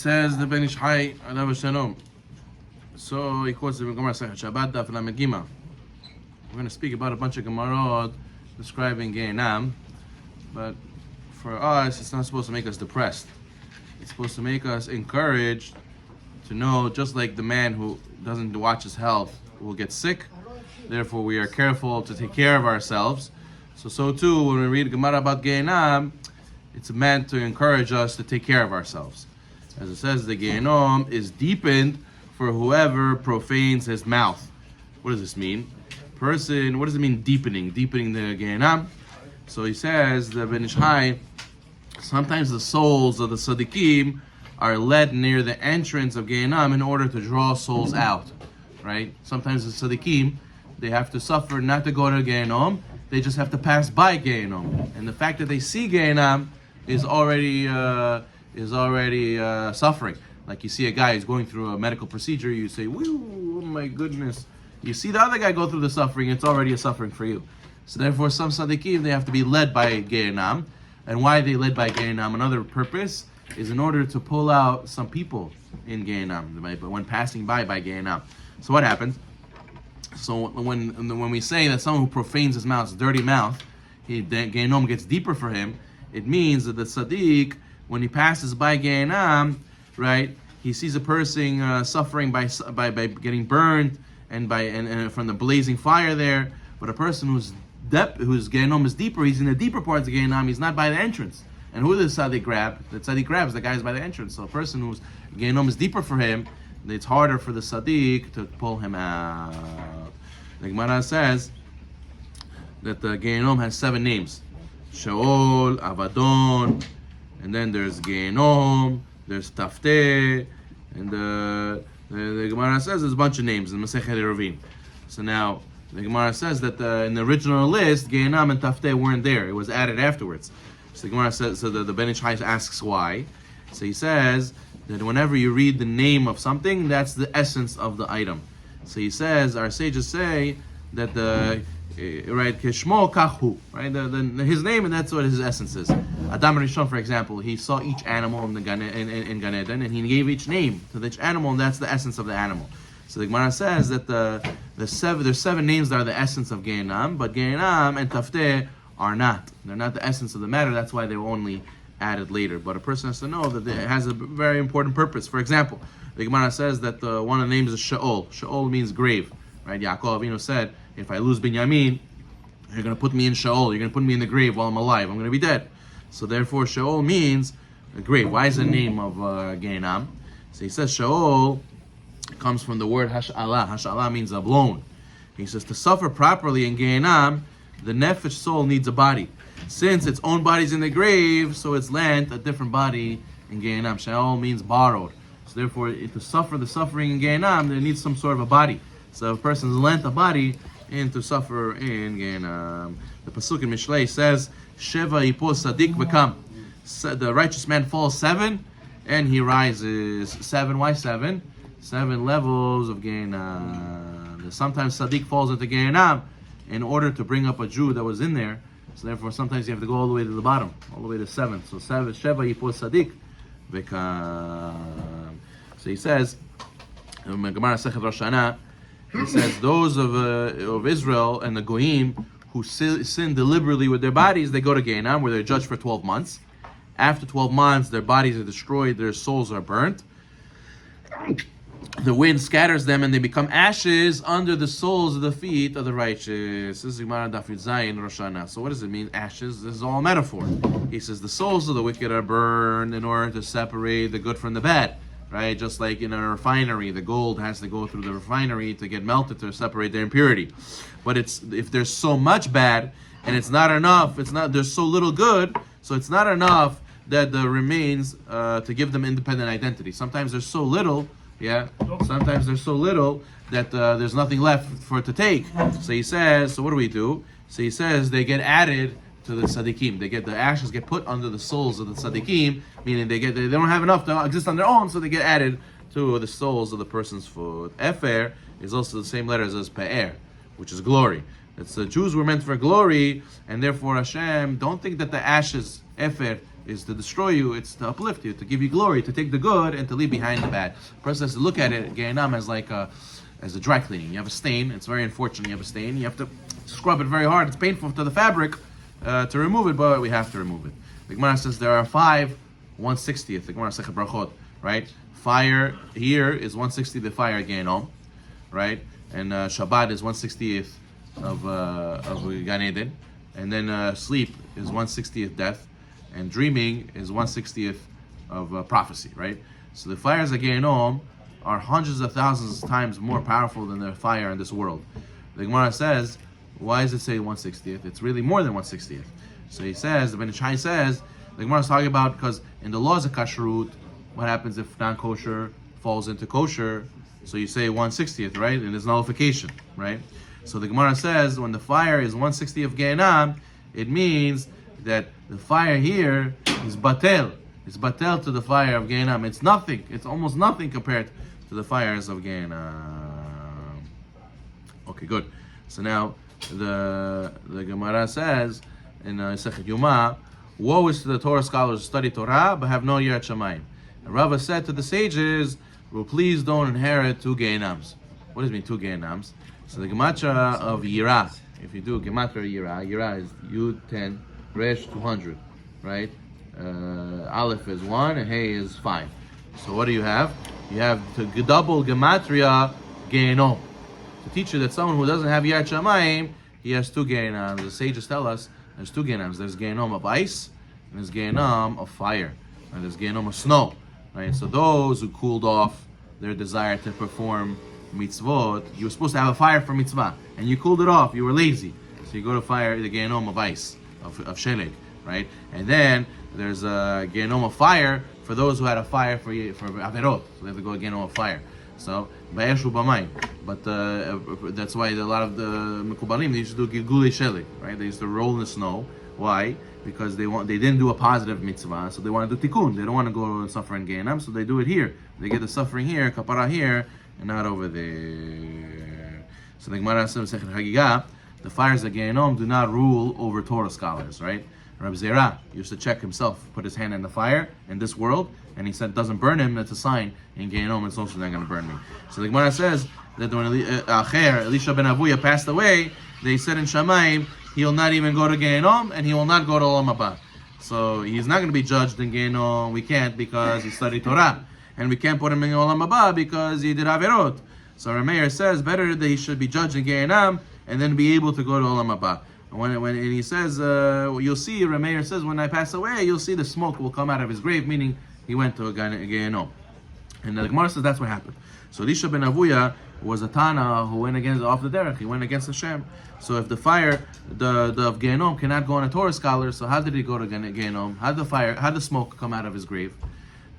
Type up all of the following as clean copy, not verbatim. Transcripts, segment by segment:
says the Ben Ish Hai, Alav Shalom. So he quotes the Gemara Shabbat Daf Lamed Gimel. We're going to speak about a bunch of Gemarot describing Gehenam, but for us, it's not supposed to make us depressed. It's supposed to make us encouraged to know, just like the man who doesn't watch his health will get sick. Therefore, we are careful to take care of ourselves. So too, when we read Gemara about Gehenam, it's meant to encourage us to take care of ourselves. As it says, the Gehenom is deepened for whoever profanes his mouth. What does this mean? What does it mean deepening? Deepening the Gehenam? So he says, the Ben Ish Hai, sometimes the souls of the Tzaddikim are led near the entrance of Gehenam in order to draw souls out. Right? Sometimes the Tzaddikim, they have to suffer not to go to Gehenom, they just have to pass by Gehenom. And the fact that they see Gehenam is already suffering. Like you see a guy who's going through a medical procedure, you say, "Woo, oh my goodness." You see the other guy go through the suffering, it's already a suffering for you. So therefore, some Tzaddikim, they have to be led by Gehenam. And why they led by Gehenam? Another purpose is in order to pull out some people in Gehenam, but when passing by Gehenam. So what happens? So when we say that someone who profanes his mouth, dirty mouth, Gehenom gets deeper for him, it means that the tzaddik, when he passes by Gehenam, right, he sees a person suffering by getting burned and from the blazing fire there. But a person whose Gehenom is deeper, he's in the deeper parts of Gehenam, he's not by the entrance. And who does the tzaddik grab? The tzaddik grabs the guys by the entrance. So a person whose Gehenom is deeper for him, it's harder for the tzaddik to pull him out. The Gemara says that the Gehenom has 7 names. Sheol, Avadon, and then there's Gehenom, there's Tafteh, and the Gemara says there's a bunch of names in Masechet Eruvin. So now, the Gemara says that in the original list, Gehenam and Tafteh weren't there. It was added afterwards. So the Gemara says, so the Ben Ish Hai asks why. So he says that whenever you read the name of something, that's the essence of the item. So he says, our sages say that right, Kishmo Kahu, right, his name, and that's what his essence is. Adam Rishon, for example, he saw each animal in Gan Eden, and he gave each name to each animal, and that's the essence of the animal. So the Gemara says that there's 7 names that are the essence of Gehenam, but Gehenam and Tafteh are not. They're not the essence of the matter. That's why they were only added later. But a person has to know that it has a very important purpose. For example, the Gemara says that one of the names is Sheol. Sheol means grave. Right? Yaakov Avinu said, if I lose Binyamin, you're going to put me in Sheol. You're going to put me in the grave while I'm alive. I'm going to be dead. So therefore, Sheol means a grave. Why is the name of Gehenam? So he says Sheol comes from the word Hash'alah. Hash'alah means a blown. He says to suffer properly in Gehenam, the nefesh soul needs a body. Since its own body's in the grave, so it's lent a different body in Gehenam. Sheol means borrowed. So therefore, to suffer the suffering in Gehenam, there needs some sort of a body. So if a person's lent a body and to suffer in Gehenam. The pasuk in Mishlei says, Sheva yipol sadik v'kam. The righteous man falls 7 and he rises 7. Why 7? 7 levels of Gehenam. Sometimes Sadiq falls into Gehenam in order to bring up a Jew that was in there. So therefore, sometimes you have to go all the way to the bottom, all the way to 7. So 7, Sheva Yipol Sadiq Vekam. So he says, in Gemara Sechet Rosh Hashanah, he says those of Israel and the Goyim who sin deliberately with their bodies, they go to Gehenam where they're judged for 12 months. After 12 months, their bodies are destroyed, their souls are burnt. The wind scatters them and they become ashes under the soles of the feet of the righteous. This is Gemara Daf Yud Zayin Rosh Hashanah. So what does it mean, ashes? This is all a metaphor. He says the souls of the wicked are burned in order to separate the good from the bad. Right? Just like in a refinery, the gold has to go through the refinery to get melted to separate their impurity. But if there's so much bad and it's not enough, there's so little good, so it's not enough that there remains to give them independent identity. Sometimes there's so little. Yeah, sometimes there's so little that there's nothing left for it to take. So he says, so what do we do? So he says they get added to the tzaddikim. The ashes get put under the souls of the tzaddikim, meaning they don't have enough to exist on their own, so they get added to the souls of the person's foot. Efer is also the same letters as pe'er, which is glory. It's the Jews were meant for glory, and therefore Hashem, don't think that the ashes, Efer, is to destroy you, it's to uplift you, to give you glory, to take the good and to leave behind the bad. The person has to look at it, Gehenom, as like as a dry cleaning. You have a stain, it's very unfortunate, you have a stain, you have to scrub it very hard, it's painful to the fabric to remove it, but we have to remove it. The Gemara says there are 5 1/60th, the Gemara says brachot, right? Fire here is 1/60 the fire Gehenom, right? And Shabbat is 1/60th of Gan Eden, and then sleep is 1/60th death, and dreaming is 1/60th of prophecy, right? So the fires of Gehenom are hundreds of thousands of times more powerful than the fire in this world. The Gemara says, why does it say 1/60th? It's really more than 1/60th. So he says, the Ben Ish Chai says, the Gemara is talking about, because in the laws of kashrut, what happens if non-kosher falls into kosher? So you say 1/60th, right? And there's nullification, right? So the Gemara says, when the fire is 1/60th of Gehenom, it means that the fire here is batel. It's batel to the fire of Gehenom. It's nothing. It's almost nothing compared to the fires of Gehenom. Okay, good. So now the Gemara says in Sechet Yuma, woe is to the Torah scholars who study Torah but have no yirat shamayim. And Rava said to the sages, well, please don't inherit 2 Gehenoms. What does it mean 2 Gehenoms? So the Gematria of Yira, if you do Gematria Yira is Yud 10, Resh 200, right? Aleph is 1 and Hey is 5. So what do you have? You have the double Gematria Gehenom. To teach you that someone who doesn't have Yirat Shamayim, he has 2 Gehenoms. The sages tell us there's 2 Gehenoms. There's Gehenom of ice and there's Gehenom of fire. And there's Gehenom of snow. Right? So those who cooled off their desire to perform mitzvot, you were supposed to have a fire for mitzvah, and you cooled it off, you were lazy. So you go to fire, the Gehenom of ice, of sheleg, right? And then there's a Gehenom of fire for those who had a fire for averot. So they have to go to Gehenom of fire. So, ba'esh u'b'mayim. But that's why a lot of the Mekubalim, they used to do gilgulei sheleg, right? They used to roll in the snow. Why? Because they didn't do a positive mitzvah, so they want to do tikkun. They don't want to go and suffer in Gehenom, so they do it here. They get the suffering here, kapara here, and not over there. So the Gemara says, the fires of Gehenom do not rule over Torah scholars, right? Reb Zera used to check himself, put his hand in the fire in this world, and he said it doesn't burn him, that's a sign in Gehenom, it's also not going to burn me. So the Gemara says that when Elisha ben Avuya passed away, they said in Shamayim, he'll not even go to Gehenom, and he will not go to Olam Haba. So he's not going to be judged in Gehenom, we can't because he studied Torah. And we can't put him in Olam Haba because he did Averot. So Rameir says better that he should be judged in Gehenom and then be able to go to Olam Haba. And he says, you'll see, Rameir says, when I pass away, you'll see the smoke will come out of his grave, meaning he went to Gehenom. And the Gemara says that's what happened. So Elisha ben Avuya was a Tana who went off the derech. He went against Hashem. So if the fire, the of Gehenom cannot go on a Torah scholar, so how did he go to Gehenom? How did the smoke come out of his grave?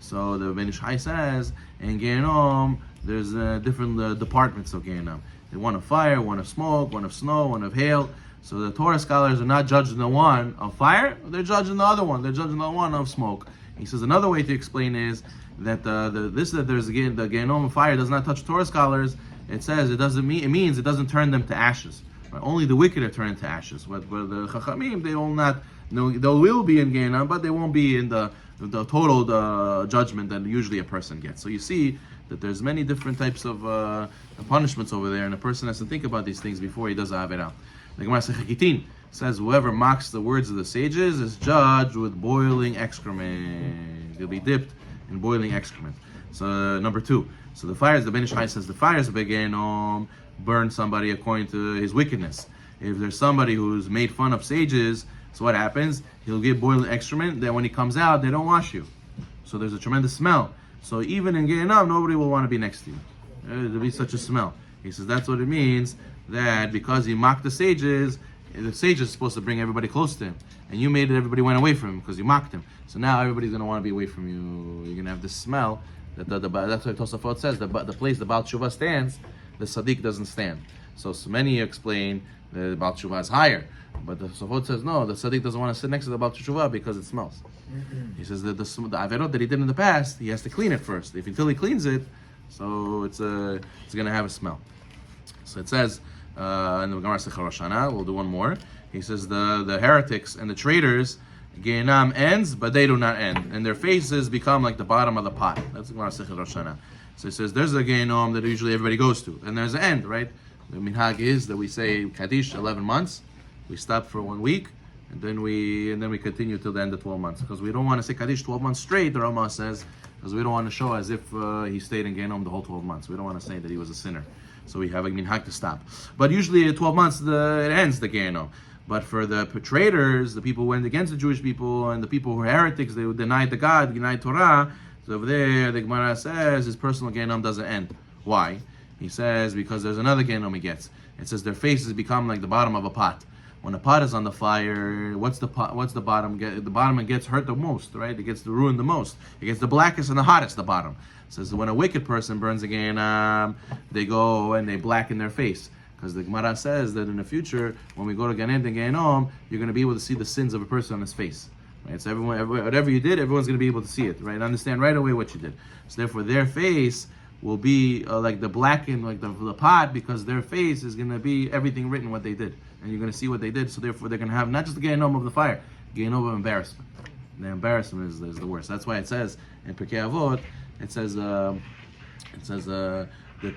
So the Ben Ish Chai says, in Gehenom, there's different departments of Gehenom. They one of fire, one of smoke, one of snow, one of hail. So the Torah scholars are not judging the one of fire, they're judging the other one. They're judging the one of smoke. He says another way to explain is that the Gehenom of fire does not touch Torah scholars. It says it means it doesn't turn them to ashes. Right? Only the wicked are turned to ashes. But the Chachamim, they will not. They will be in Gehenom, but they won't be in the total judgment that usually a person gets. So you see that there's many different types of punishments over there, and a person has to think about these things before he does Averah. The Gemara Sechakitin says whoever mocks the words of the sages is judged with boiling excrement. He'll be dipped in boiling excrement. So number 2. So the fires, the Ben Ish Chai says the fires of Gehenom burn somebody according to his wickedness. If there's somebody who's made fun of sages, so what happens? He'll get boiling excrement. Then when he comes out, they don't wash you. So there's a tremendous smell. So even in Gehenom, nobody will want to be next to you. There'll be such a smell. He says that's what it means, that because he mocked the sages are supposed to bring everybody close to him. And you made it, everybody went away from him because you mocked him. So now everybody's going to want to be away from you. You're going to have this smell. That's what Tosafot says. The place the Baal Tshuva stands, the Sadiq doesn't stand. So many explain the Baal Tshuva is higher. But the Tosafot says, no, the Sadiq doesn't want to sit next to the Baal Tshuva because it smells. He says that the Averot that he did in the past, he has to clean it first. Until he cleans it, so it's going to have a smell. So it says, in the Gemara Sechar Rosh Hashanah, we'll do one more. He says the heretics and the traitors, Gehenam ends, but they do not end, and their faces become like the bottom of the pot. That's the Gemara Sechet Rosh Hashanah. So it says there's a Gehenom that usually everybody goes to, and there's an end, right? The minhag is that we say Kaddish 11 months, we stop for 1 week, and then we continue till the end of 12 months, because we don't want to say Kaddish 12 months straight. The Rama says, because we don't want to show as if he stayed in Gehenom the whole 12 months. We don't want to say that he was a sinner, so we have a minhag to stop. But usually at 12 months it ends the Gehenom. But for the perpetrators, the people who went against the Jewish people, and the people who were heretics, they denied the God, denied Torah. So over there, the Gemara says his personal Gehenom doesn't end. Why? He says because there's another Gehenom he gets. It says their faces become like the bottom of a pot. When a pot is on the fire, what's the bottom get? The bottom it gets hurt the most, right? It gets ruined the most. It gets the blackest and the hottest. The bottom. It says when a wicked person burns a Gehenom, they go and they blacken their face. Because the Gemara says that in the future, when we go to Gan Eden and Gehenom, you're going to be able to see the sins of a person on his face. Right? So whatever you did, everyone's going to be able to see it, right? Understand right away what you did. So therefore, their face will be like the blackened, like the pot, because their face is going to be everything written what they did, and you're going to see what they did. So therefore, they're going to have not just the Gehenom of the fire, Gehenom of embarrassment. The embarrassment is the worst. That's why it says in Pirkei Avot, it says that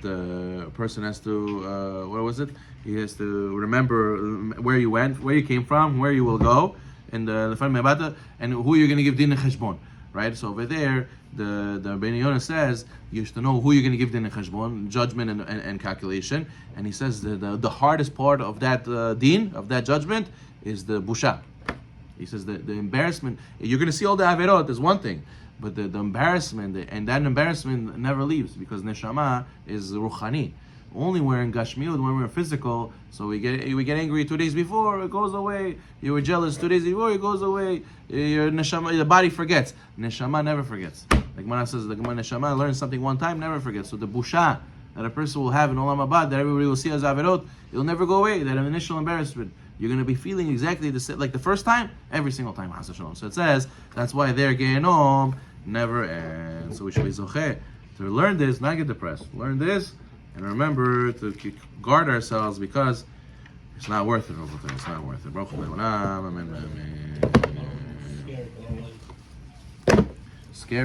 the person has to, what was it? He has to remember where you went, where you came from, where you will go, and and who you're going to give din cheshbon, right? So over there, the Ben Yonah says you should know who you're going to give din cheshbon, judgment and calculation, and he says the hardest part of that din, of that judgment, is the busha. He says the embarrassment. You're going to see all the averot is one thing, but the embarrassment, and that embarrassment never leaves, because neshama is ruchani. Only we're in gashmiut, when we're physical, so we get angry 2 days before, it goes away. You were jealous 2 days before, it goes away. Your neshama, the body forgets. Neshama never forgets. Like Mana says, the neshama learns something one time, never forgets. So the busha that a person will have in Olam Abad, that everybody will see as averot, it'll never go away. That initial embarrassment, you're going to be feeling exactly the same, like the first time, every single time. So it says, that's why their Gehenom never ends. So we should be zocheh to learn this, not get depressed. Learn this, and remember to guard ourselves, because it's not worth it over there. It's not worth it. Baruch Amen. Scary.